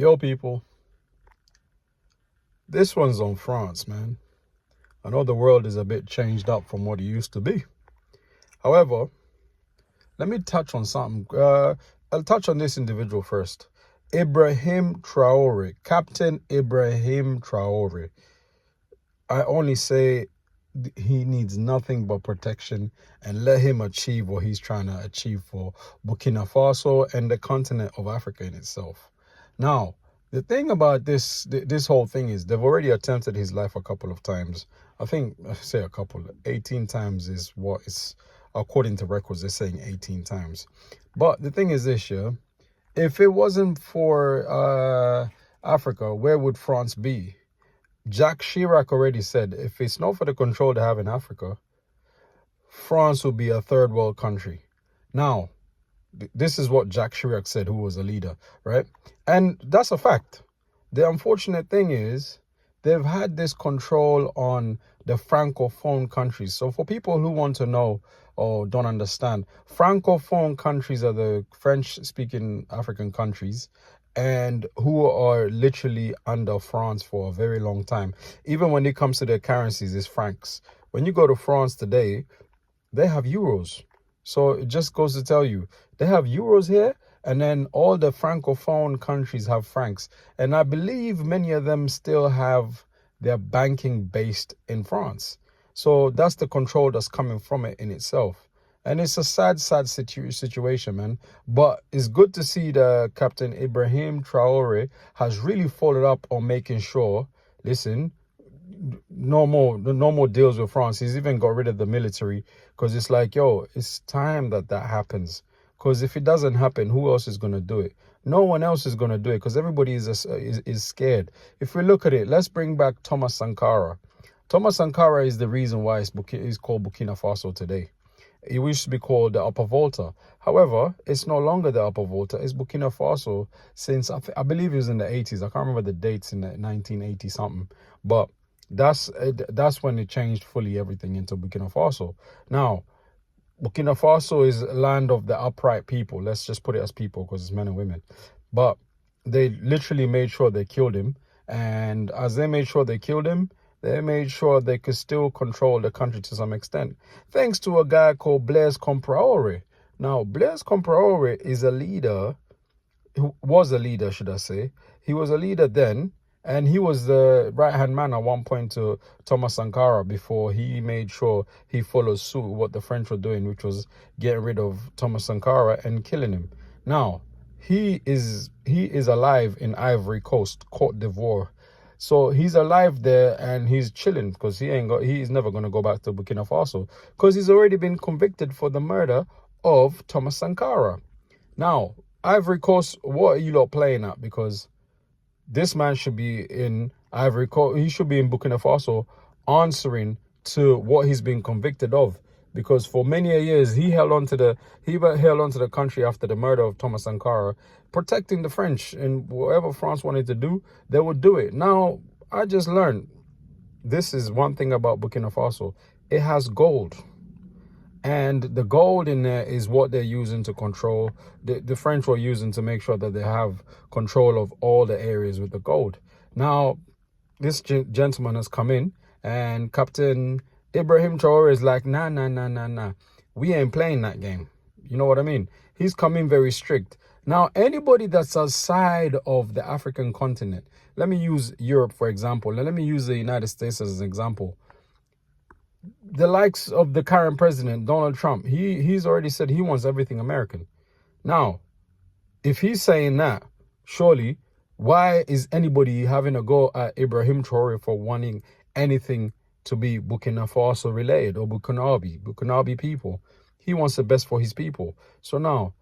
Yo, people, this one's on France, man. I know the world is a bit changed up from what it used to be. However, let me touch on something. I'll touch on this individual first. Ibrahim Traore, Captain Ibrahim Traore. I only say he needs nothing but protection, and let him achieve what he's trying to achieve for Burkina Faso and the continent of Africa in itself. Now, the thing about this whole thing is they've already attempted his life a couple of times. I think, I say a couple, 18 times is what is, according to records, they're saying 18 times. But the thing is this, yeah, if it wasn't for Africa, where would France be? Jacques Chirac already said, if it's not for the control they have in Africa, France will be a third world country. Now, this is what Jacques Chirac said, who was a leader, right? And that's a fact. The unfortunate thing is they've had this control on the Francophone countries. So for people who want to know or don't understand, Francophone countries are the French-speaking African countries and who are literally under France for a very long time. Even when it comes to their currencies, it's francs. When you go to France today, they have euros. So it just goes to tell you, they have euros here, and then all the Francophone countries have francs. And I believe many of them still have their banking based in France. So that's the control that's coming from it in itself. And it's a sad situation, man. But it's good to see that Captain Ibrahim Traore has really followed up on making sure, listen, no more deals with France. He's even got rid of the military because it's like, yo, it's time that happens. Because if it doesn't happen, who else is going to do it? No one else is going to do it because everybody is scared. If we look at it, let's bring back Thomas Sankara. Thomas Sankara is the reason why it's called Burkina Faso today. It used to be called the Upper Volta. However, it's no longer the Upper Volta. It's Burkina Faso since, I believe it was in the 80s. I can't remember the dates, in the 1980 something. But that's when it changed fully everything into Burkina Faso. Now, Burkina Faso is a land of the upright people. Let's just put it as people because it's men and women. But they literally made sure they killed him. And as they made sure they killed him, they made sure they could still control the country to some extent, thanks to a guy called Blaise Compaoré. Now, Blaise Compaoré is a leader, who was a leader, should I say. He was a leader then, and he was the right-hand man at one point to Thomas Sankara before he made sure he followed suit what the French were doing, which was getting rid of Thomas Sankara and killing him. Now, he is alive in Ivory Coast, Côte d'Ivoire. So he's alive there and he's chilling because he's never going to go back to Burkina Faso because he's already been convicted for the murder of Thomas Sankara. Now, Ivory Coast, what are you lot playing at? Because this man should be in Ivory Coast. He should be in Burkina Faso answering to what he's been convicted of. Because for many years, he held on to the country after the murder of Thomas Sankara, protecting the French. And whatever France wanted to do, they would do it. Now, I just learned, this is one thing about Burkina Faso. It has gold. And the gold in there is what they're using to control. The French were using to make sure that they have control of all the areas with the gold. Now, this gentleman has come in and Captain Ibrahim Traore is like, nah. We ain't playing that game. You know what I mean? He's coming very strict. Now, anybody that's outside of the African continent, let me use Europe, for example. Let me use the United States as an example. The likes of the current president, Donald Trump, he's already said he wants everything American. Now, if he's saying that, surely, why is anybody having a go at Ibrahim Traore for wanting anything to be Burkina Faso related or Burkinabe people? He wants the best for his people. So now,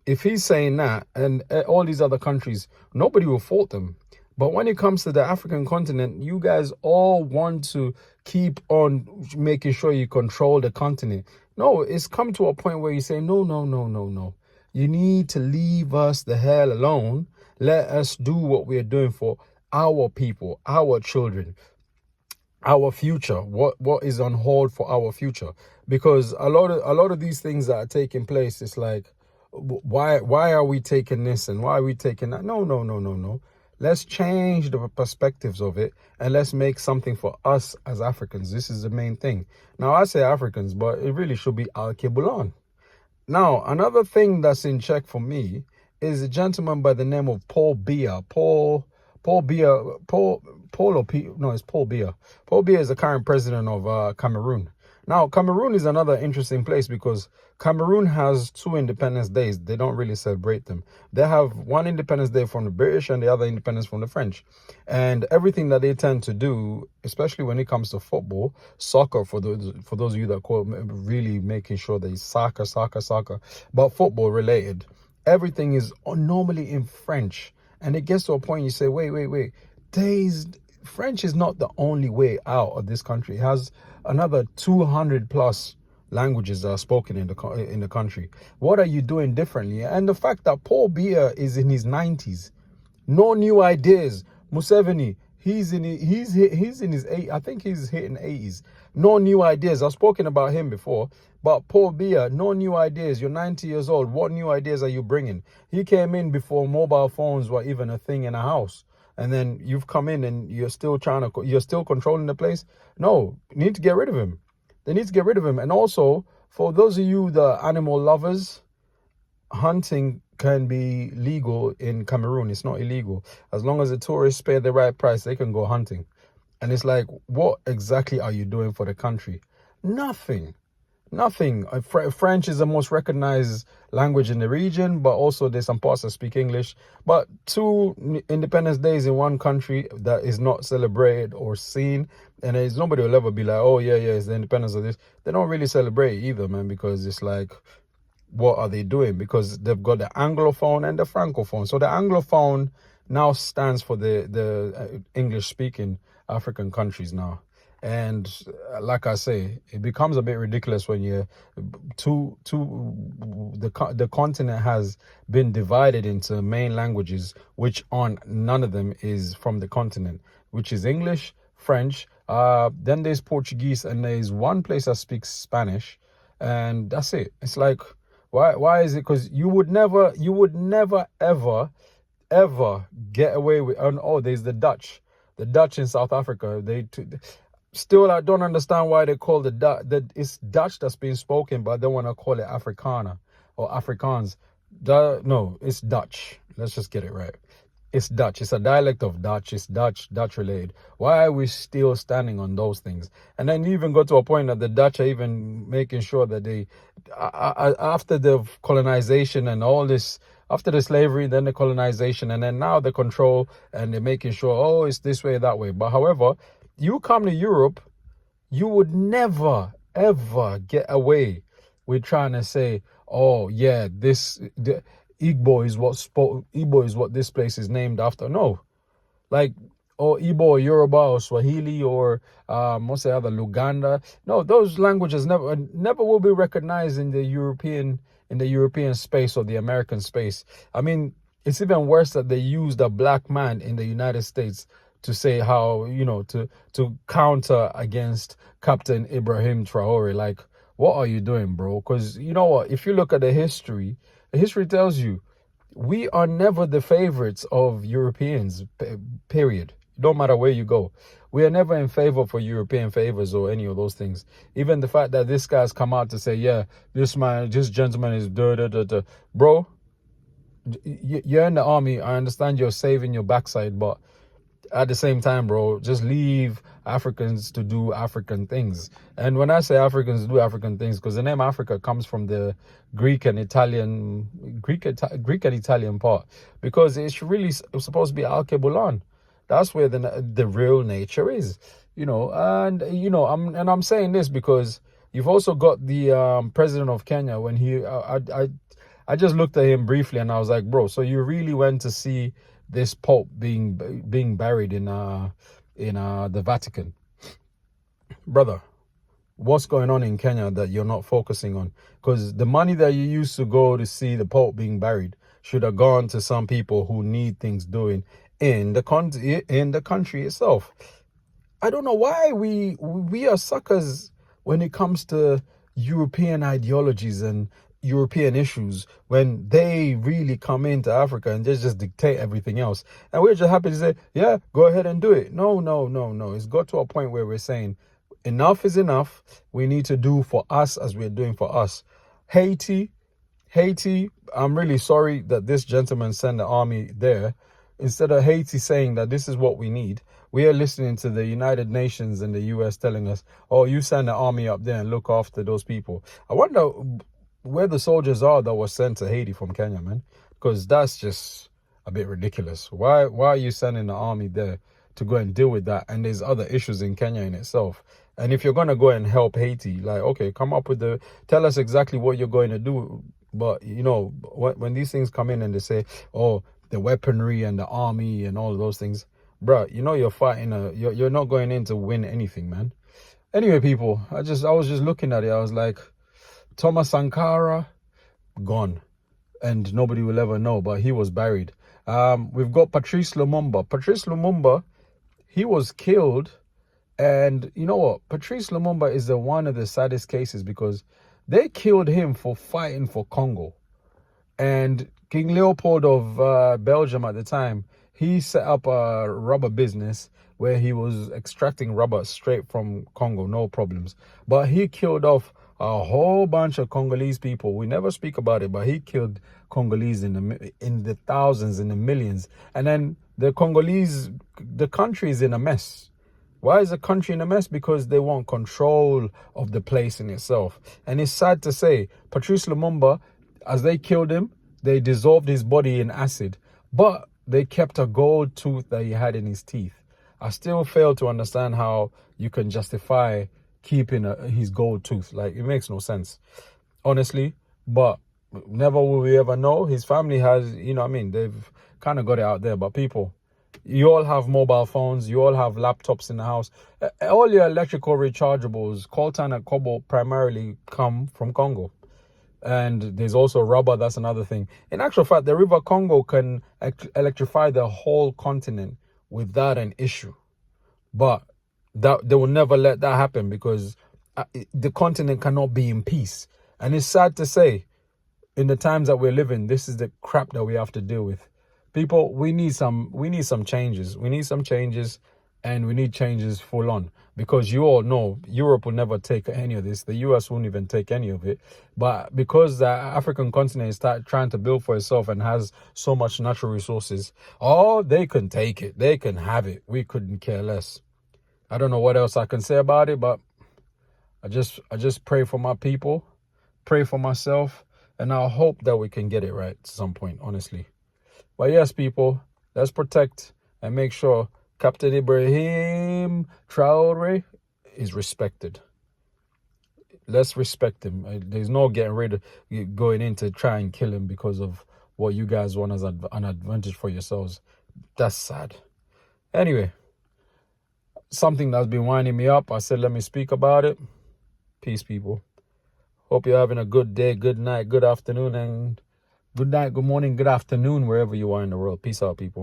if he's saying that and all these other countries, nobody will fault them. But when it comes to the African continent, you guys all want to keep on making sure you control the continent. No, it's come to a point where you say, no. You need to leave us the hell alone. Let us do what we're doing for our people, our children, our future, what is on hold for our future. Because a lot of these things that are taking place, it's like, why are we taking this and why are we taking that? No. Let's change the perspectives of it and let's make something for us as Africans. This is the main thing. Now, I say Africans, but it really should be Al Kebulan. Now, another thing that's in check for me is a gentleman by the name of Paul Biya. Paul Biya, Paul or P, no, it's Paul Biya. Paul Biya is the current president of Cameroon. Now, Cameroon is another interesting place because Cameroon has 2 Independence Days. They don't really celebrate them. They have one Independence Day from the British and the other Independence from the French. And everything that they tend to do, especially when it comes to football, soccer, for those of you that call really making sure they soccer, but football related, everything is normally in French. And it gets to a point you say, wait. French is not the only way out of this country. It has another 200 plus languages that are spoken in the country. What are you doing differently? And the fact that Paul Biya is in his 90s, no new ideas. Museveni, he's in his I think he's hitting 80s. No new ideas. I've spoken about him before. But Paul Biya, no new ideas. You're 90 years old. What new ideas are you bringing? He came in before mobile phones were even a thing in a house. And then you've come in and you're still controlling the place. No, you need to get rid of him. They need to get rid of him. And also, for those of you, the animal lovers, hunting can be legal in Cameroon. It's not illegal. As long as the tourists pay the right price, they can go hunting. And it's like, what exactly are you doing for the country? Nothing. French is the most recognized language in the region, but also there's some parts that speak English. But 2 Independence Days in one country that is not celebrated or seen, and there's nobody will ever be like, oh yeah, it's the independence of this. They don't really celebrate either, man, because it's like, what are they doing? Because they've got the Anglophone and the Francophone. So the Anglophone now stands for the English-speaking African countries now. And like I say, it becomes a bit ridiculous when you're the continent has been divided into main languages, which none of them is from the continent, which is English, French. Then there's Portuguese, and there's one place that speaks Spanish, and that's it. It's like, why is it? Because you would never ever get away with. There's the Dutch in South Africa. Still, I don't understand why they call it's Dutch that's being spoken, but they want to call it Afrikaner or Afrikaans. No, it's Dutch. Let's just get it right. It's Dutch. It's a dialect of Dutch. It's Dutch related. Why are we still standing on those things? And then you even go to a point that the Dutch are even making sure that they, after the colonization and all this, after the slavery, then the colonization, and then now the control, and they're making sure, it's this way, that way. But however, you come to Europe, you would never, ever get away with trying to say, the Igbo is what this place is named after. No. Like, Igbo or Yoruba or Swahili or what's the other, Luganda. No, those languages never will be recognized in the European space or the American space. I mean, it's even worse that they used a black man in the United States to say how, to counter against Captain Ibrahim Traore. Like, what are you doing, bro? Because you know what? If you look at the history tells you we are never the favorites of Europeans, period. No matter where you go. We are never in favor for European favors or any of those things. Even the fact that this guy's come out to say, this gentleman is da. Bro, you're in the army. I understand you're saving your backside, but at the same time, bro, just leave Africans to do African things. And when I say Africans do African things, because the name Africa comes from the Greek and Italian part, because it's really supposed to be Al Kebulan. That's where the real nature is, And I'm saying this because you've also got the president of Kenya. When I just looked at him briefly and I was like, bro, so you really went to see this Pope being buried in the Vatican? Brother, what's going on in Kenya that you're not focusing on? Because the money that you used to go to see the Pope being buried should have gone to some people who need things doing in the country itself. I don't know why we are suckers when it comes to European ideologies and European issues when they really come into Africa and just dictate everything else. And we're just happy to say, yeah, go ahead and do it. No, no, no, no. It's got to a point where we're saying enough is enough. We need to do for us as we're doing for us. Haiti, I'm really sorry that this gentleman sent the army there. Instead of Haiti saying that this is what we need, we are listening to the United Nations and the US telling us, oh, you send the army up there and look after those people. I wonder where the soldiers are that were sent to Haiti from Kenya, man. Because that's just a bit ridiculous. Why are you sending the army there to go and deal with that? And there's other issues in Kenya in itself. And if you're going to go and help Haiti, like, okay, come up with tell us exactly what you're going to do. But, you know, when these things come in and they say, oh, the weaponry and the army and all of those things, bro, you know, you're fighting, you're not going in to win anything, man. Anyway, people, I was just looking at it. I was like, Thomas Sankara, gone. And nobody will ever know, but he was buried. We've got Patrice Lumumba. Patrice Lumumba, he was killed. And you know what? Patrice Lumumba is one of the saddest cases because they killed him for fighting for Congo. And King Leopold of Belgium at the time, he set up a rubber business where he was extracting rubber straight from Congo, no problems. But he killed off a whole bunch of Congolese people. We never speak about it, but he killed Congolese in the thousands, in the millions. And then the country is in a mess. Why is the country in a mess? Because they want control of the place in itself. And it's sad to say, Patrice Lumumba, as they killed him, they dissolved his body in acid. But they kept a gold tooth that he had in his teeth. I still fail to understand how you can justify keeping his gold tooth. Like, it makes no sense, honestly. But never will we ever know. His family has, you know what I mean, they've kind of got it out there. But people, you all have mobile phones. You all have laptops in the house. All your electrical rechargeables, coltan and cobalt, primarily come from Congo. And there's also rubber. That's another thing. In actual fact, the River Congo can electrify the whole continent without an issue. But that they will never let that happen because the continent cannot be in peace. And it's sad to say, in the times that we're living, this is the crap that we have to deal with. People, we need some changes. We need some changes, and we need changes full on. Because you all know Europe will never take any of this. The US won't even take any of it. But because the African continent is trying to build for itself and has so much natural resources, oh, they can take it. They can have it. We couldn't care less. I don't know what else I can say about it, but I just pray for my people, pray for myself, and I hope that we can get it right at some point, honestly. But yes, people, let's protect and make sure Captain Ibrahim Traore is respected. Let's respect him. There's no getting rid of going in to try and kill him because of what you guys want as an advantage for yourselves. That's sad. Anyway, something that's been winding me up. I said, let me speak about it. Peace, people. Hope you're having a good day, good night, good afternoon, and good night, good morning, good afternoon, wherever you are in the world. Peace out, people.